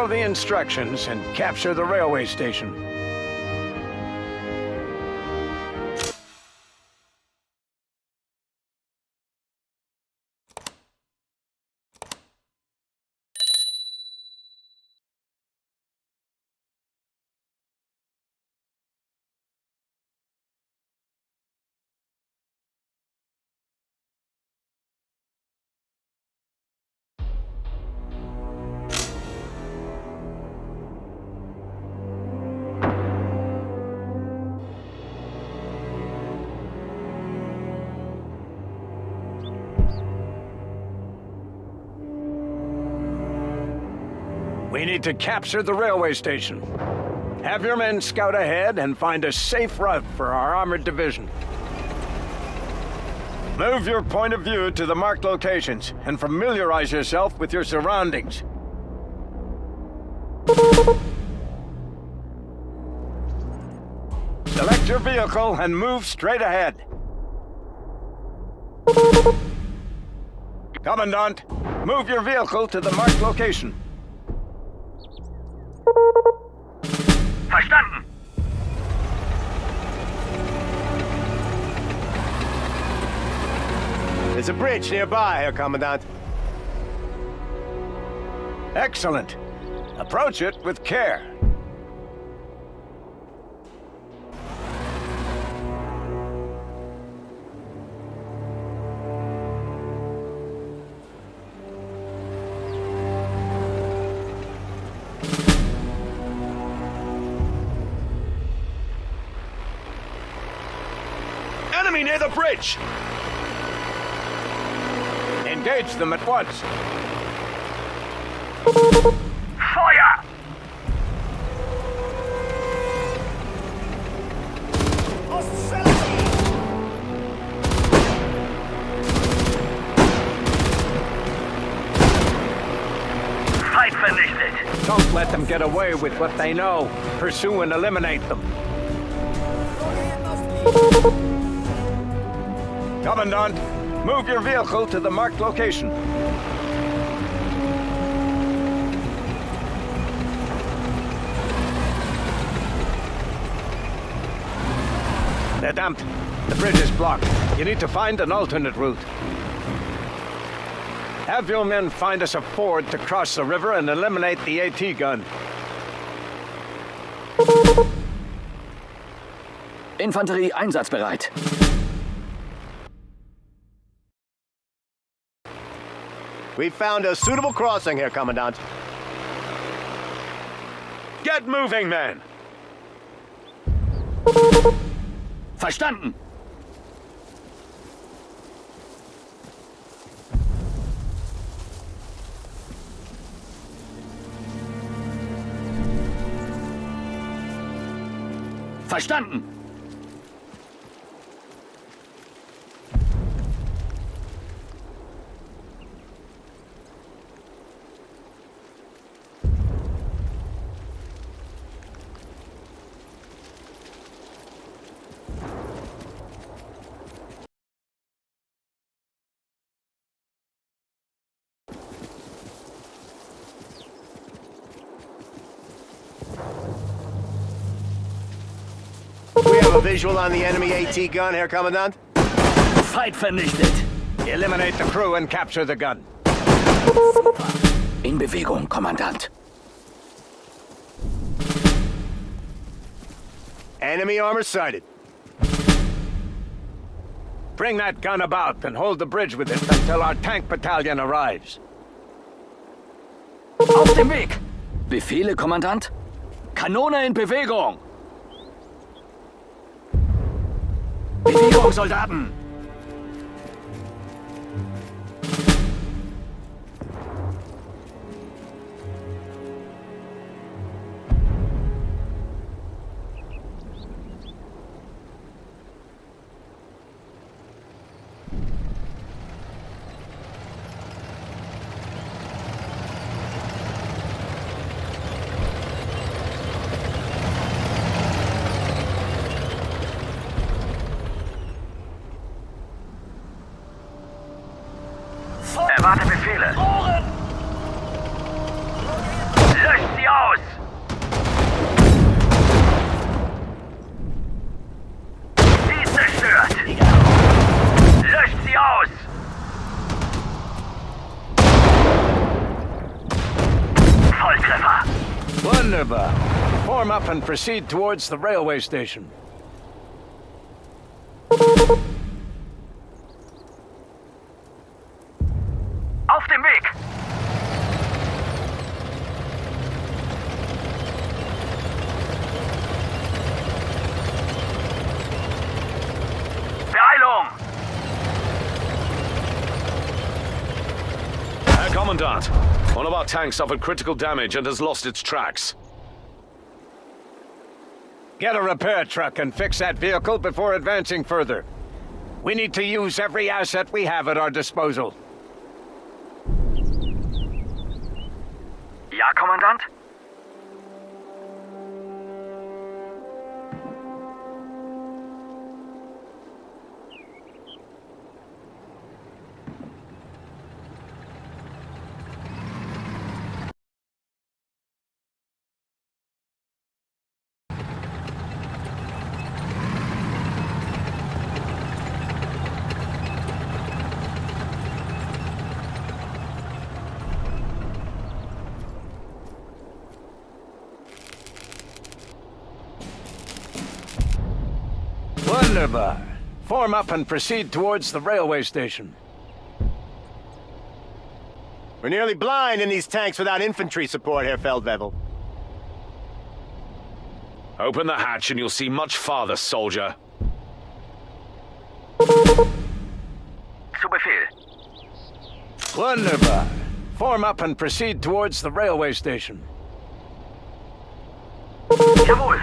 Follow the instructions and capture the railway station. We need to capture the railway station. Have your men scout ahead and find a safe route for our armored division. Move your point of view to the marked locations and familiarize yourself with your surroundings. Select your vehicle and move straight ahead. Commandant, move your vehicle to the marked location. Verstanden! There's a bridge nearby, Herr Kommandant. Excellent. Approach it with care. Enemy near the bridge! Engage them at once. Feuer! Feind vernichtet! Don't let them get away with what they know. Pursue and eliminate them. Commandant, move your vehicle to the marked location. They're damped. The bridge is blocked. You need to find an alternate route. Have your men find us a ford to cross the river and eliminate the AT gun. Infanterie einsatzbereit. We found a suitable crossing, Herr Kommandant. Get moving, men! Verstanden! Verstanden! We have a visual on the enemy AT gun, Herr Kommandant. Feind vernichtet. Eliminate the crew and capture the gun. In Bewegung, Kommandant. Enemy armor sighted. Bring that gun about and hold the bridge with it until our tank battalion arrives. Auf dem Weg! Befehle, Kommandant? Kanone in Bewegung! Bewegung, Soldaten! Erwarte Befehle. Löscht Wunderbar. Form up and proceed towards the railway station. Auf dem Weg! Beeilung! Herr Commandant, one of our tanks suffered critical damage and has lost its tracks. Get a repair truck and fix that vehicle before advancing further. We need to use every asset we have at our disposal. Ja, Kommandant? Wunderbar. Form up and proceed towards the railway station. We're nearly blind in these tanks without infantry support, Herr Feldwebel. Open the hatch and you'll see much farther, soldier. Zu Befehl. Wunderbar. Form up and proceed towards the railway station. Jawohl.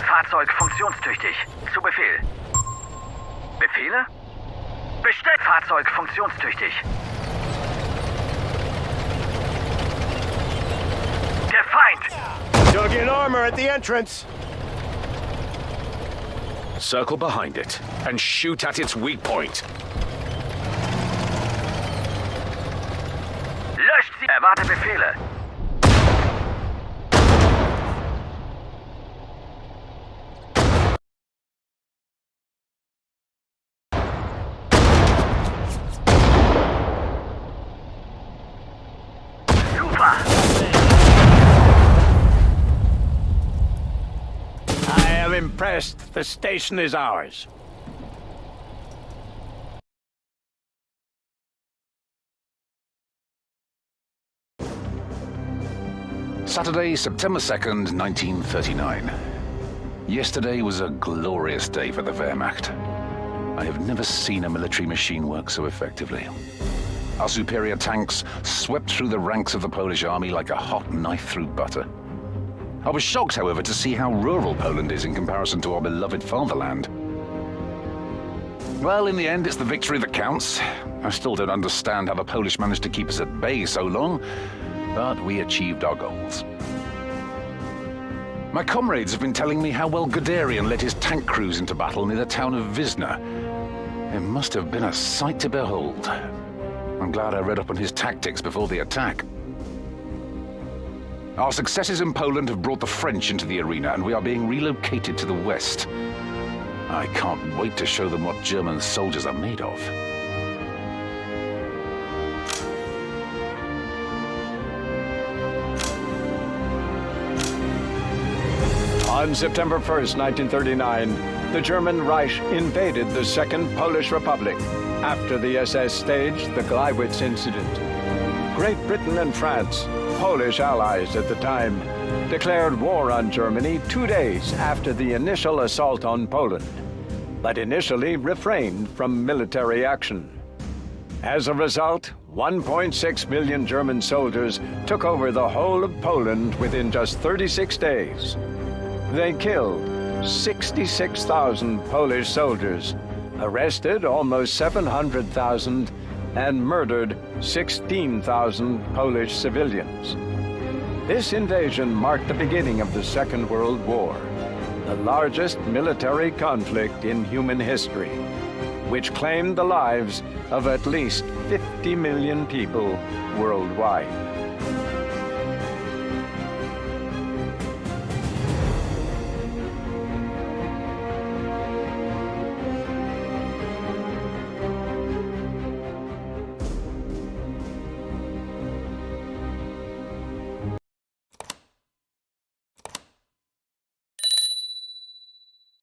Fahrzeug funktionstüchtig. Zu Befehl. Befehle? Bestellt. Fahrzeug funktionstüchtig. Der Feind! Turkian armor at the entrance. Circle behind it and shoot at its weak point. Löscht sie! Erwarte Befehle. Super! I am impressed. The station is ours. Saturday, September 2nd, 1939. Yesterday was a glorious day for the Wehrmacht. I have never seen a military machine work so effectively. Our superior tanks swept through the ranks of the Polish army like a hot knife through butter. I was shocked, however, to see how rural Poland is in comparison to our beloved fatherland. Well, in the end, it's the victory that counts. I still don't understand how the Polish managed to keep us at bay so long, but we achieved our goals. My comrades have been telling me how well Guderian led his tank crews into battle near the town of Wisna. It must have been a sight to behold. I'm glad I read up on his tactics before the attack. Our successes in Poland have brought the French into the arena, and we are being relocated to the west. I can't wait to show them what German soldiers are made of. On September 1st, 1939, the German Reich invaded the Second Polish Republic after the SS staged the Gleiwitz incident. Great Britain and France, Polish allies at the time, declared war on Germany 2 days after the initial assault on Poland, but initially refrained from military action. As a result, 1.6 million German soldiers took over the whole of Poland within just 36 days. They killed 66,000 Polish soldiers, arrested almost 700,000, and murdered 16,000 Polish civilians. This invasion marked the beginning of the Second World War, the largest military conflict in human history, which claimed the lives of at least 50 million people worldwide.